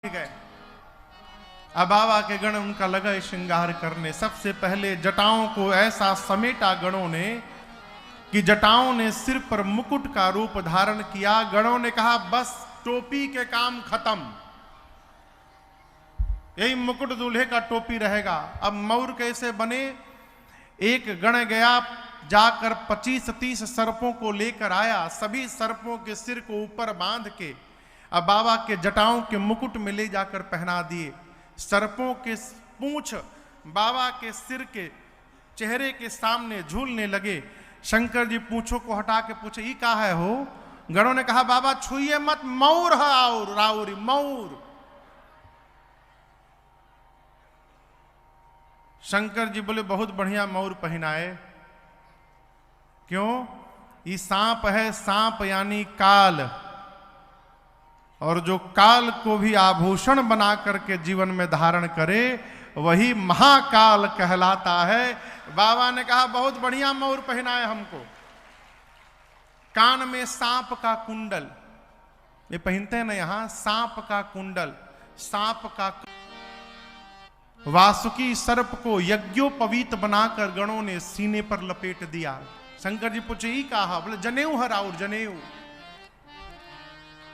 गए। अब बाबा के गण उनका लगा श्रृंगार करने। सबसे पहले जटाओं को ऐसा समेटा गणों ने कि जटाओं ने सिर पर मुकुट का रूप धारण किया। गणों ने कहा बस टोपी के काम खत्म, यही मुकुट दूल्हे का टोपी रहेगा। अब मौर कैसे बने? एक गण गया जाकर 25-30 सर्पों को लेकर आया, सभी सर्पों के सिर को ऊपर बांध के अब बाबा के जटाओं के मुकुट में ले जाकर पहना दिए। सर्पों के पूंछ बाबा के सिर के चेहरे के सामने झूलने लगे। शंकर जी पूंछों को हटा के पूछे ये का है हो? गणों ने कहा बाबा छुइए मत, मौर है और राउरी मौर। शंकर जी बोले बहुत बढ़िया मौर पहनाए। क्यों? ये सांप है, सांप यानी काल, और जो काल को भी आभूषण बना करके जीवन में धारण करे वही महाकाल कहलाता है। बाबा ने कहा बहुत बढ़िया मौर पहनाए हमको। कान में सांप का कुंडल, ये पहनते हैं ना यहां, सांप का कुंडल, सांप का वासुकी सर्प को यज्ञोपवीत बनाकर गणों ने सीने पर लपेट दिया। शंकर जी पूछे ही कहा? बोले जनेऊ है राउर, जनेऊ।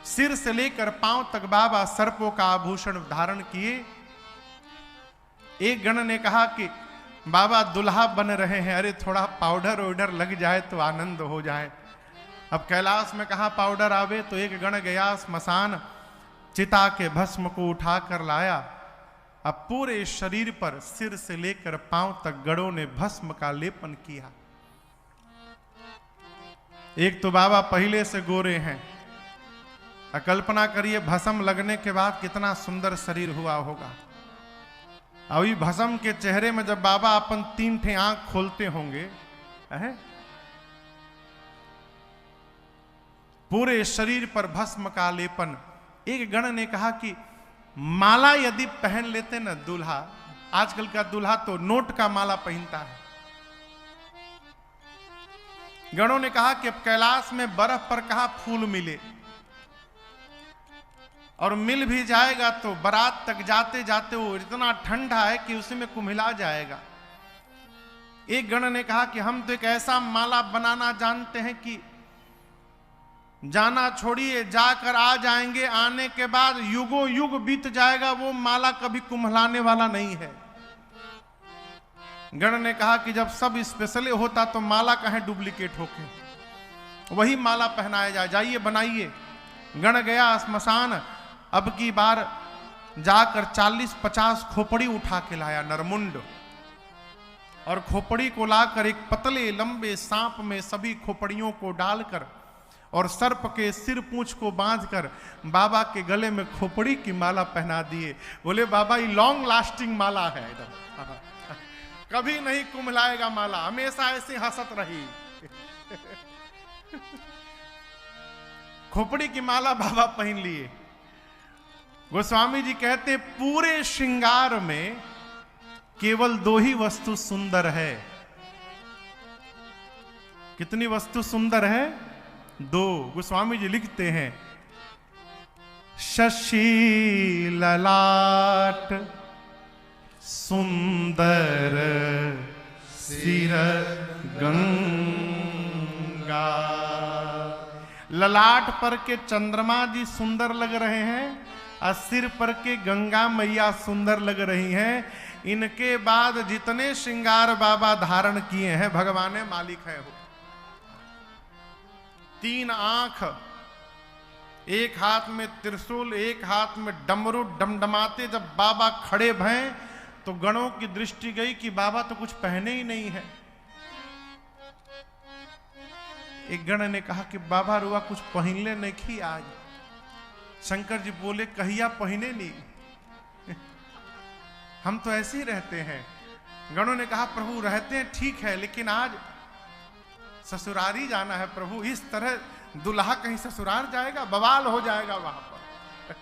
सिर से लेकर पांव तक बाबा सर्पों का आभूषण धारण किए। एक गण ने कहा कि बाबा दुल्हा बन रहे हैं, अरे थोड़ा पाउडर वाउडर लग जाए तो आनंद हो जाए। अब कैलाश में कहा पाउडर आवे, तो एक गण गया स्मशान, चिता के भस्म को उठाकर लाया। अब पूरे शरीर पर सिर से लेकर पांव तक गणों ने भस्म का लेपन किया। एक तो बाबा पहले से गोरे हैं, कल्पना करिए भस्म लगने के बाद कितना सुंदर शरीर हुआ होगा। अभी भस्म के चेहरे में जब बाबा अपन 3 ठे आंख खोलते होंगे, पूरे शरीर पर भस्म का लेपन। एक गण ने कहा कि माला यदि पहन लेते ना दूल्हा, आजकल का दूल्हा तो नोट का माला पहनता है। गणों ने कहा कि अब कैलाश में बर्फ पर कहा फूल मिले, और मिल भी जाएगा तो बारात तक जाते जाते वो इतना ठंडा है कि उसी में कुम्हिला जाएगा। एक गण ने कहा कि हम तो एक ऐसा माला बनाना जानते हैं कि जाना छोड़िए, जाकर आ जाएंगे, आने के बाद युगों युग बीत जाएगा, वो माला कभी कुम्हलाने वाला नहीं है। गण ने कहा कि जब सब स्पेशल होता तो माला कहें डुप्लीकेट होके, वही माला पहनाया जाए, जाइए बनाइए। गण गया स्मशान, अब की बार जाकर 40-50 खोपड़ी उठा के लाया, नरमुंड, और खोपड़ी को लाकर एक पतले लंबे सांप में सभी खोपड़ियों को डालकर और सर्प के सिर पूंछ को बांधकर बाबा के गले में खोपड़ी की माला पहना दिए। बोले बाबा ये लॉन्ग लास्टिंग माला है, एकदम कभी नहीं कुम्हलाएगा माला, हमेशा ऐसे हंसत रही। खोपड़ी की माला बाबा पहन लिए। गोस्वामी जी कहते पूरे श्रृंगार में केवल 2 ही वस्तु सुंदर है। कितनी वस्तु सुंदर है? 2। गोस्वामी जी लिखते हैं शशि ललाट सुंदर सिर गंगा। ललाट पर के चंद्रमा जी सुंदर लग रहे हैं और सिर पर के गंगा मैया सुंदर लग रही हैं। इनके बाद जितने श्रृंगार बाबा धारण किए हैं भगवान मालिक है। 3 आंख, एक हाथ में त्रिशूल, एक हाथ में डमरू डमडमाते जब बाबा खड़े भये तो गणों की दृष्टि गई कि बाबा तो कुछ पहने ही नहीं है। एक गण ने कहा कि बाबा रुआ कुछ पहनले नहीं की आज। शंकर जी बोले कहिया पहने नहीं, हम तो ऐसे ही रहते हैं। गणों ने कहा प्रभु रहते हैं ठीक है, लेकिन आज ससुरारी जाना है प्रभु, इस तरह दुल्हा कहीं ससुराल जाएगा, बवाल हो जाएगा वहां पर।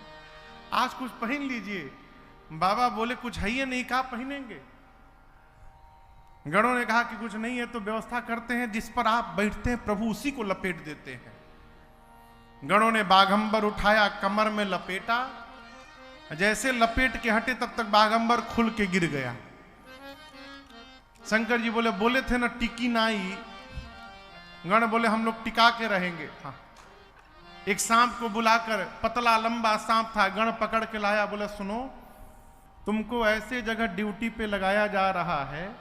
आज कुछ पहन लीजिए। बाबा बोले कुछ है ही नहीं, कहा पहनेंगे। गणों ने कहा कि कुछ नहीं है तो व्यवस्था करते हैं, जिस पर आप बैठते हैं प्रभु उसी को लपेट देते हैं। गणों ने बाघंबर उठाया, कमर में लपेटा जैसे लपेट के हटे तब तक बागंबर खुल के गिर गया। शंकर जी बोले बोले थे ना टिकी नाई। गण बोले हम लोग टिका के रहेंगे। हाँ। एक सांप को बुलाकर, पतला लंबा सांप था, गण पकड़ के लाया, बोले सुनो तुमको ऐसे जगह ड्यूटी पे लगाया जा रहा है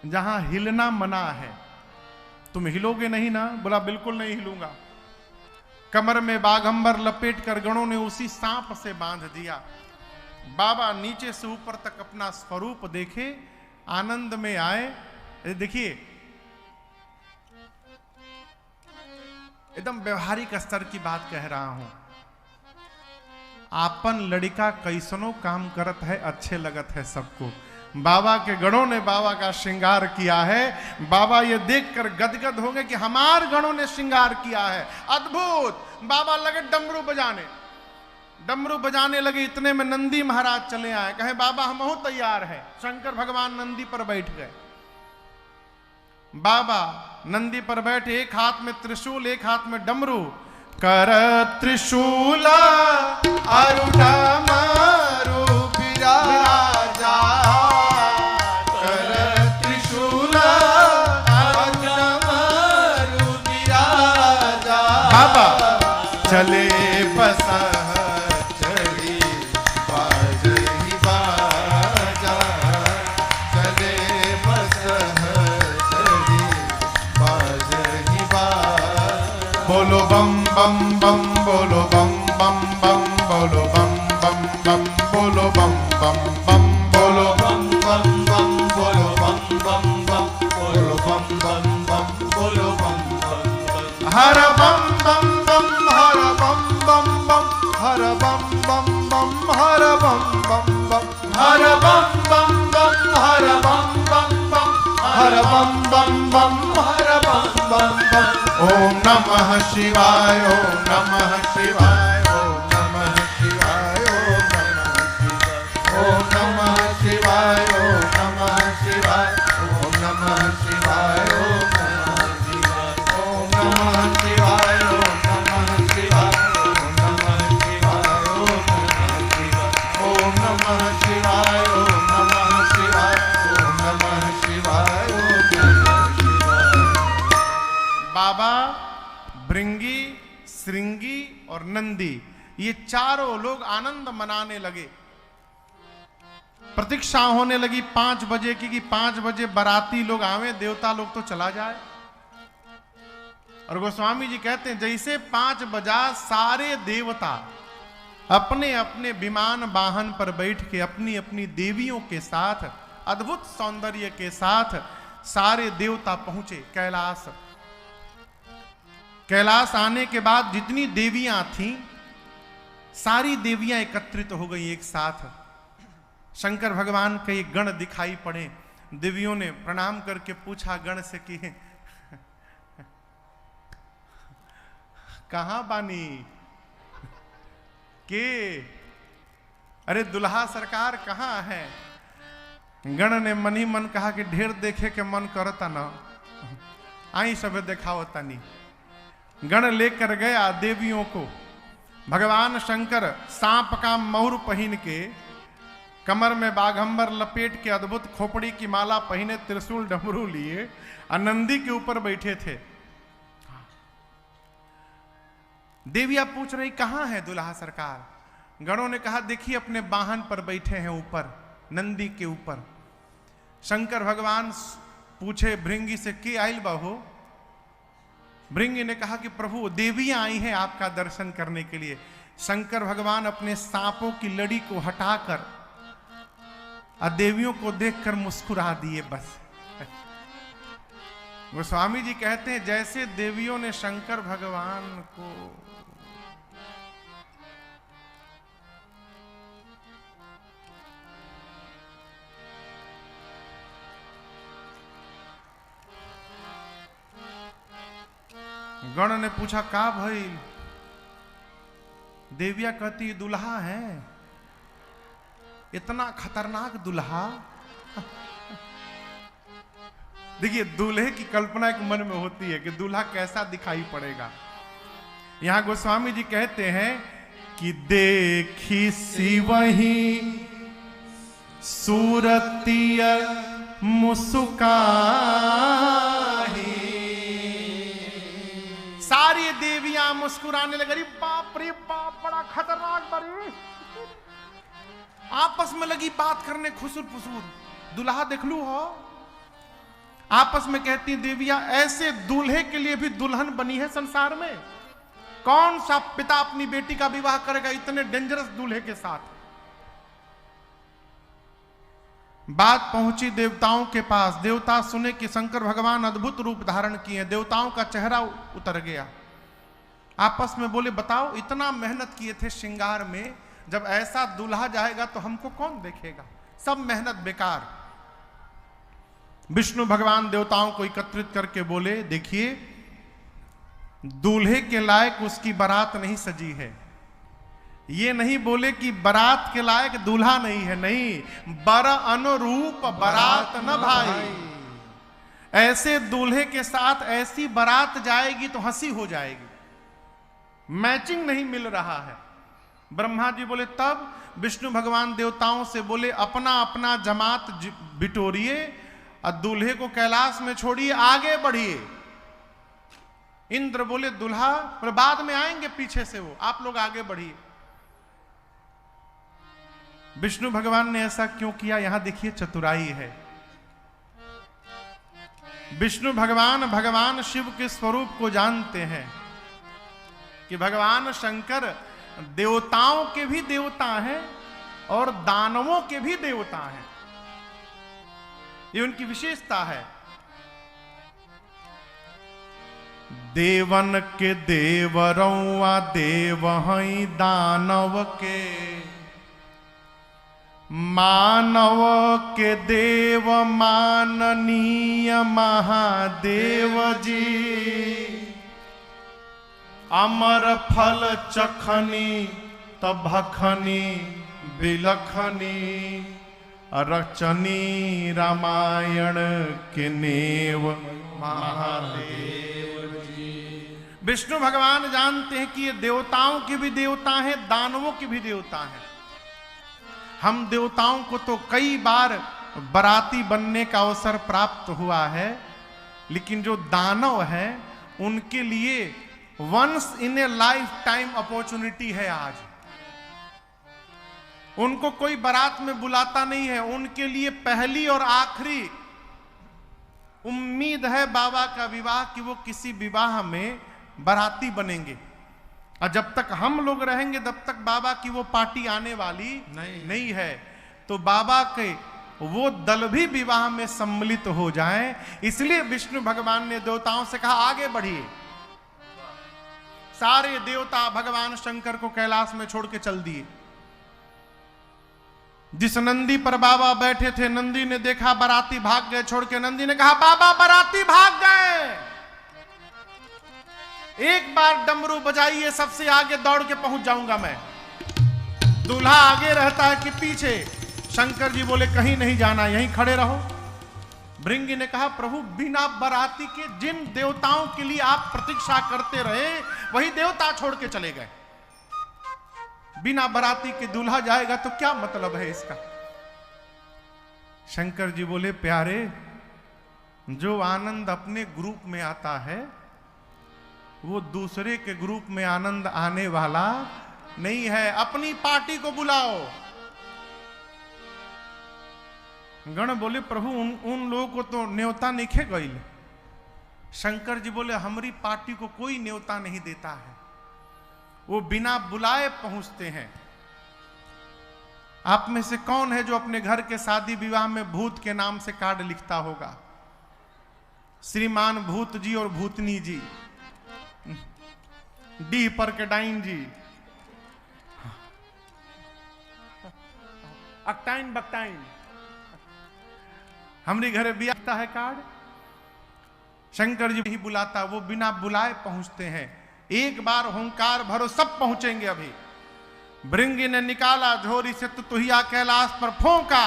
जहां हिलना मना है, तुम हिलोगे नहीं ना? बोला बिल्कुल नहीं हिलूंगा। कमर में बागंबर लपेट कर गणों ने उसी सांप से बांध दिया। बाबा नीचे से ऊपर तक अपना स्वरूप देखे, आनंद में आए। देखिए एकदम व्यवहारिक स्तर की बात कह रहा हूं। आपन लड़का कैसनो काम करत है, अच्छे लगत है सबको। बाबा के गणों ने बाबा का श्रृंगार किया है। बाबा ये देखकर गदगद हो गए कि हमार गणों ने श्रृंगार किया है, अद्भुत। बाबा लगे डमरू बजाने, डमरू बजाने लगे। इतने में नंदी महाराज चले आए, कहे बाबा हम बहुत तैयार है। शंकर भगवान नंदी पर बैठ गए। बाबा नंदी पर बैठे, एक हाथ में त्रिशूल, एक हाथ में डमरू। कर त्रिशूला अरुणा मारू विराजा, कर त्रिशूला अरुणा मारू विराजा। बाबा चले बसा चली बाजही बाजा, चले बसा चली बाजही बाजा। बोलो बम बम बम, बोलो बम बम बम, बोलो बम बम बम, बोलो बम बम बम, बोलो बम बम बम, बोलो बम बम बम, बोलो बम बम बम, बोलो बम बम बम। हर बम बम बम, हर बम बम बम, हर बम बम बम, हर बम बम बम, हर बम बम बम, हर बम बम बम, हर बम बम बम, हर बम बम बम। ओम नमः शिवाय, ओम नमः शिवाय, ओम नमः शिवाय, ओम नमः शिवाय, ओम नमः शिवाय, ओम नमः शिवाय, ओम नमः शिवाय, ओम नमः शिवाय, ओम नमः शिवाय, ओम नमः शिवाय, ओम नमः शिवाय, ओम नमः शिवाय, ओम नमः शिवाय। बाबा, भृंगी, श्रृंगी और नंदी, ये चारों लोग आनंद मनाने लगे। प्रतीक्षा होने लगी 5 बजे की, कि 5 बजे बाराती लोग आवे, देवता लोग तो चला जाए। और गोस्वामी जी कहते हैं जैसे 5 बजा, सारे देवता अपने अपने विमान वाहन पर बैठ के अपनी अपनी देवियों के साथ, अद्भुत सौंदर्य के साथ सारे देवता पहुंचे कैलाश। कैलाश आने के बाद जितनी देवियां थीं, सारी देवियां एकत्रित हो गई एक साथ। शंकर भगवान के एक गण दिखाई पड़े। देवियों ने प्रणाम करके पूछा गण से कि कहां बानी के? अरे दुल्हा सरकार कहां है? गण ने मन ही मन कहा कि ढेर देखे के मन करता ना, आई सब देखाओ तनी। गण लेकर गया देवियों को। भगवान शंकर सांप का महुर पहन के, कमर में बाघंबर लपेट के, अद्भुत खोपड़ी की माला पहने, त्रिशूल डमरू लिए, नंदी के ऊपर बैठे थे। देवियां पूछ रही कहां है दुल्हा सरकार? गणों ने कहा देखिए अपने वाहन पर बैठे हैं ऊपर, नंदी के ऊपर। शंकर भगवान पूछे भृंगी से कि आइल बाहो? भृंगी ने कहा कि प्रभु देवियां आई हैं आपका दर्शन करने के लिए। शंकर भगवान अपने सांपों की लड़ी को हटाकर देवियों को देखकर मुस्कुरा दिए बस। गोस्वामी जी कहते हैं जैसे देवियों ने शंकर भगवान को गण ने पूछा का भाई? देविया कहती दुल्हा है, इतना खतरनाक दुल्हा। देखिए दूल्हे की कल्पना एक मन में होती है कि दूल्हा कैसा दिखाई पड़ेगा। यहां गोस्वामी जी कहते हैं कि देखी सी वही सूरतिय मुस्काही। सारी देवियां मुस्कुराने लगी। बाप रे बाप, बड़ा खतरनाक बड़ी। आपस में लगी बात करने, खुसुर फुसूर। दुल्हा देख लू हो। आपस में कहती देवियां, ऐसे दूल्हे के लिए भी दुल्हन बनी है संसार में। कौन सा पिता अपनी बेटी का विवाह करेगा इतने डेंजरस दूल्हे के साथ। बात पहुंची देवताओं के पास। देवता सुने कि शंकर भगवान अद्भुत रूप धारण किए। देवताओं का चेहरा उतर गया। आपस में बोले, बताओ इतना मेहनत किए थे श्रृंगार में, जब ऐसा दूल्हा जाएगा तो हमको कौन देखेगा। सब मेहनत बेकार। विष्णु भगवान देवताओं को एकत्रित करके बोले, देखिए दूल्हे के लायक उसकी बारात नहीं सजी है। ये नहीं बोले कि बारात के लायक दूल्हा नहीं है, नहीं, बर अनुरूप बारात न भाई। ऐसे दूल्हे के साथ ऐसी बारात जाएगी तो हंसी हो जाएगी। मैचिंग नहीं मिल रहा है। ब्रह्मा जी बोले, तब विष्णु भगवान देवताओं से बोले, अपना अपना जमात बिटोरिए और दूल्हे को कैलाश में छोड़िए, आगे बढ़िए। इंद्र बोले, दूल्हा बोले, बाद में आएंगे पीछे से वो, आप लोग आगे बढ़िए। विष्णु भगवान ने ऐसा क्यों किया, यहां देखिए चतुराई है। विष्णु भगवान भगवान शिव के स्वरूप को जानते हैं कि भगवान शंकर देवताओं के भी देवता हैं और दानवों के भी देवता हैं। ये उनकी विशेषता है। देवन के देवरौआ देव हई दानव के, मानव के देव माननीय महादेव जी। अमर फल चखनी तब भखनी बिलखनी, रचनी रामायण के नेव महादेव जी। विष्णु भगवान जानते हैं कि ये देवताओं के भी देवता हैं, दानवों के भी देवता हैं। हम देवताओं को तो कई बार बराती बनने का अवसर प्राप्त हुआ है, लेकिन जो दानव हैं उनके लिए once in a life time opportunity है। आज उनको कोई बारात में बुलाता नहीं है। उनके लिए पहली और आखिरी उम्मीद है बाबा का विवाह, कि वो किसी विवाह में बाराती बनेंगे। और जब तक हम लोग रहेंगे तब तक बाबा की वो पार्टी आने वाली नहीं है। तो बाबा के वो दल भी विवाह में सम्मिलित हो जाएं, इसलिए विष्णु भगवान ने देवताओं से कहा, आगे बढ़िए। सारे देवता भगवान शंकर को कैलाश में छोड़ के चल दिए। जिस नंदी पर बाबा बैठे थे, नंदी ने देखा बाराती भाग गए छोड़ के। नंदी ने कहा, बाबा बाराती भाग गए, एक बार डमरू बजाइए, सबसे आगे दौड़ के पहुंच जाऊंगा मैं। दूल्हा आगे रहता है कि पीछे? शंकर जी बोले, कहीं नहीं जाना, यहीं खड़े रहो। भृंगी ने कहा, प्रभु बिना बाराती के जिन देवताओं के लिए आप प्रतीक्षा करते रहे, वही देवता छोड़ के चले गए। बिना बाराती के दूल्हा जाएगा तो क्या मतलब है इसका? शंकर जी बोले, प्यारे, जो आनंद अपने ग्रुप में आता है वो दूसरे के ग्रुप में आनंद आने वाला नहीं है। अपनी पार्टी को बुलाओ। गण बोले, प्रभु उन लोगों को तो न्योता नहीं खे गई। शंकर जी बोले, हमारी पार्टी को कोई न्योता नहीं देता है, वो बिना बुलाए पहुंचते हैं। आप में से कौन है जो अपने घर के शादी विवाह में भूत के नाम से कार्ड लिखता होगा? श्रीमान भूत जी और भूतनी जी, डी पर के डाइन जी, अकटाइन बकटाइन। हमारे घर भी आता है कार्ड। शंकर जी ही बुलाता, वो बिना बुलाए पहुंचते हैं। एक बार हुंकार भरो, सब पहुंचेंगे अभी। भृंगी ने निकाला झोरी से तुतुहिया, कैलाश पर फूंका,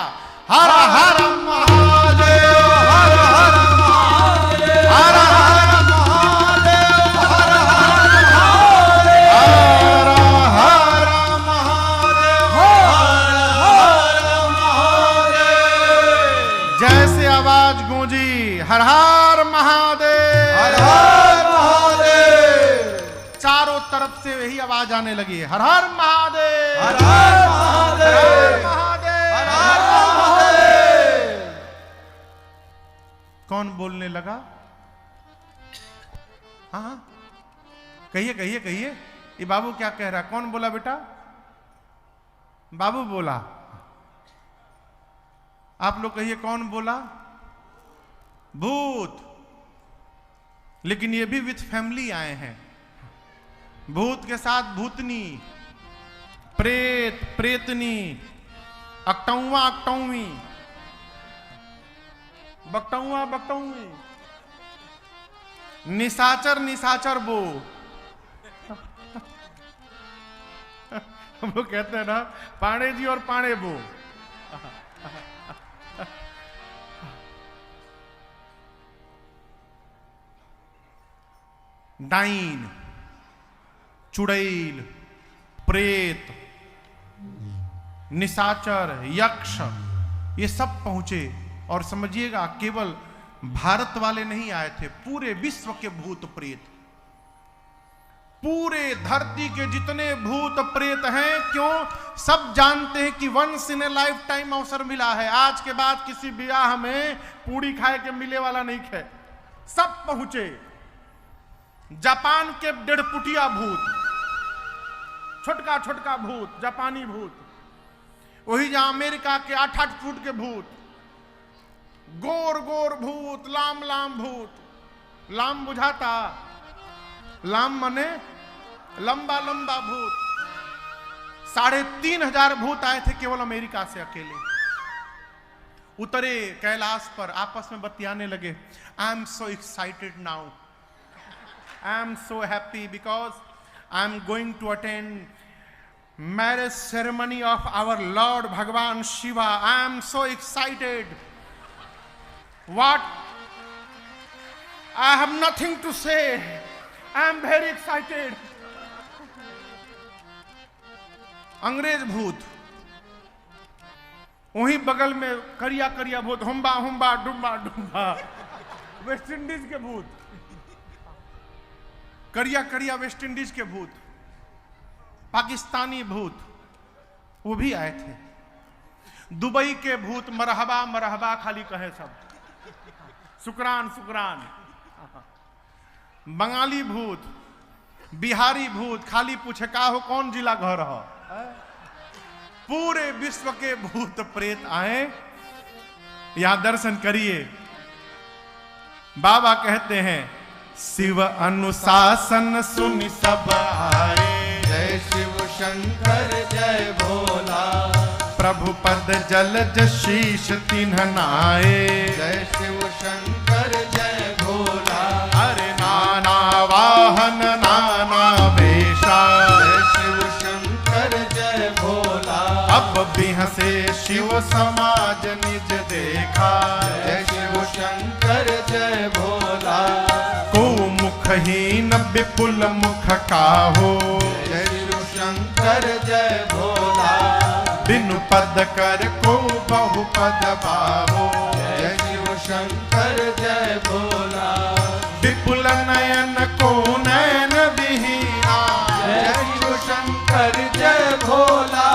हर हर महादेव, हर हर महादेव, हर हर महादेव, हर हर महादेव, हर हर हर हर महादेव, हर हर महादेव। चारों तरफ से यही आवाज आने लगी है, हर हर महादेव, हर हर महादेव, महादेव, हर हर महादेव। कौन बोलने लगा? हाँ कहिए कहिए कहिए, ये बाबू क्या कह रहा है? कौन बोला बेटा? बाबू बोला। आप लोग कहिए कौन बोला? भूत। लेकिन ये भी विथ फैमिली आए हैं। भूत के साथ भूतनी, प्रेत प्रेतनी, अकटौवा अकटौवी, बकटौवा बकटौवी, निशाचर निशाचर बो। हम लोग कहते हैं ना पाणे जी और पाणे बो। डाइन, चुड़ैल, प्रेत, निशाचर, यक्ष, ये सब पहुंचे। और समझिएगा केवल भारत वाले नहीं आए थे, पूरे विश्व के भूत प्रेत, पूरे धरती के जितने भूत प्रेत हैं। क्यों? सब जानते हैं कि once in a life time अवसर मिला है, आज के बाद किसी ब्याह में पूड़ी खाए के मिले वाला नहीं है। सब पहुंचे। जापान के 1.5 फुटिया भूत, छोटका छोटका भूत, जापानी भूत, वही जहां अमेरिका के 8-8 फुट के भूत, गोर गोर भूत, लाम लाम भूत। लाम बुझाता? लाम मने लंबा लंबा भूत। 3,500 भूत आए थे केवल अमेरिका से अकेले। उतरे कैलाश पर, आपस में बतियाने लगे। I am so excited now, I am so happy because I am going to attend marriage ceremony of our lord भगवान Shiva. I am so excited. What? I have nothing to say. I am very excited. अंग्रेज भूत, वहीं बगल में करिया करिया भूत, हुम्बा हुम्बा डुम्बा डुम्बा। West Indies के भूत, करिया करिया वेस्ट इंडीज के भूत, पाकिस्तानी भूत, वो भी आए थे। दुबई के भूत मरहबा मरहबा खाली कहे सब, शुक्रान शुक्रान। बंगाली भूत, बिहारी भूत खाली पूछे का हो, कौन जिला घर हो। पूरे विश्व के भूत प्रेत आए, यहां दर्शन करिए। बाबा कहते हैं शिव अनुशासन सुनि सब आए, जय शिव शंकर जय भोला। प्रभु पद जलज शीश तिन्ह नाए, जय शिव शंकर जय भोला। अरे नाना वाहन नाना वेशा, जय शिव शंकर जय भोला। अब बिहसे शिव समाज निज देखा, जय शिव शंकर जय भोला। को मुखहीन विपुल मुख काहो, जय शिव शंकर जय भोला। बिनु पद कर को बहु पद पाहो, जय शिव शंकर जय भोला। विपुल नयन को नयन विहीना, जय शिव शंकर जय भोला।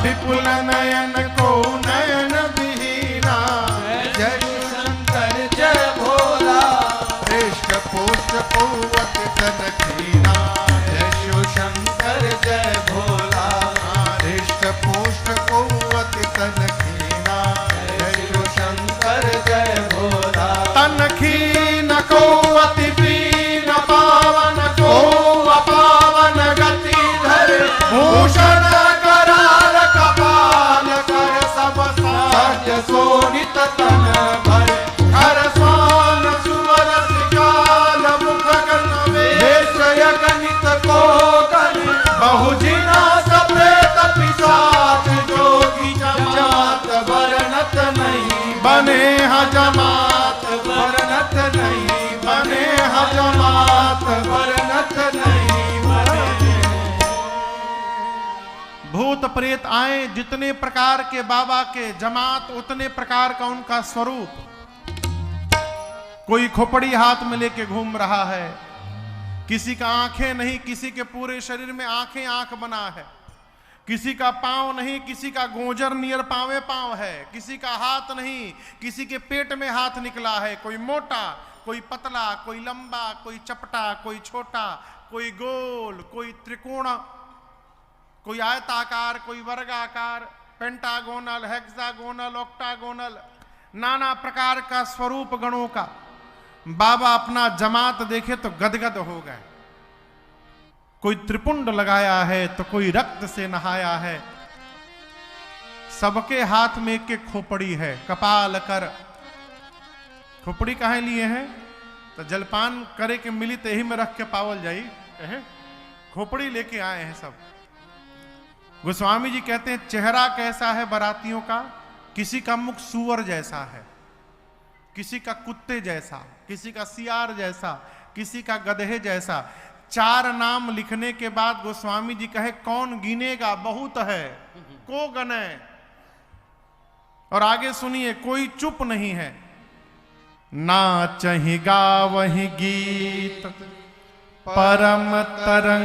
विपुल नयन को नयन विहीना, जय शिव शंकर जय भोला। पृष्ठ पुष्ट पौवत तन खीना, जय शिव शंकर जय भोला। हृष्ट पुष्ट पौवत तन खीना, जय शिव शंकर जय भोला। तन खीन को अति पीन पावन को अपावन गति धर, भूषण कराल कपाल कर सब सत्य शोभित तन भर। हर स्वान सुवर त्रिकाल मुख गण वेश यगनित को गण। बहुजिना सप्रेत पिशाच जोगी जमात वर्णत नहीं बने हजमात, वर्णत नहीं बने हजमात। वर्णत नहीं बने। भूत प्रेत आए, जितने प्रकार के बाबा के जमात उतने प्रकार का उनका स्वरूप। कोई खोपड़ी हाथ में लेके घूम रहा है, किसी का आंखें नहीं, किसी के पूरे शरीर में आंखें आंख बना है, किसी का पांव नहीं, किसी का गोजर नियर पांवे पांव है, किसी का हाथ नहीं, किसी के पेट में हाथ निकला है, कोई मोटा, कोई पतला, कोई लंबा, कोई चपटा, कोई छोटा, कोई गोल, कोई त्रिकोण, कोई आयताकार, कोई वर्गाकार, पेंटागोनल, हेक्सागोनल, ऑक्टागोनल, नाना प्रकार का स्वरूप गणों का। बाबा अपना जमात देखे तो गदगद हो गए। कोई त्रिपुंड लगाया है तो कोई रक्त से नहाया है। सबके हाथ में एक एक खोपड़ी है, कपाल कर। खोपड़ी काहे लिए हैं? तो जलपान करे के मिली ते ही में रख के पावल जाई, खोपड़ी लेके आए हैं सब। गोस्वामी जी कहते हैं चेहरा कैसा है बारातियों का? किसी का मुख सूअर जैसा है, किसी का कुत्ते जैसा, किसी का सियार जैसा, किसी का गधे जैसा। 4 नाम लिखने के बाद गोस्वामी जी कहे कौन गिनेगा, बहुत है, को गने। और आगे सुनिए, कोई चुप नहीं है। नाचहि गावहि गीत परम तरंग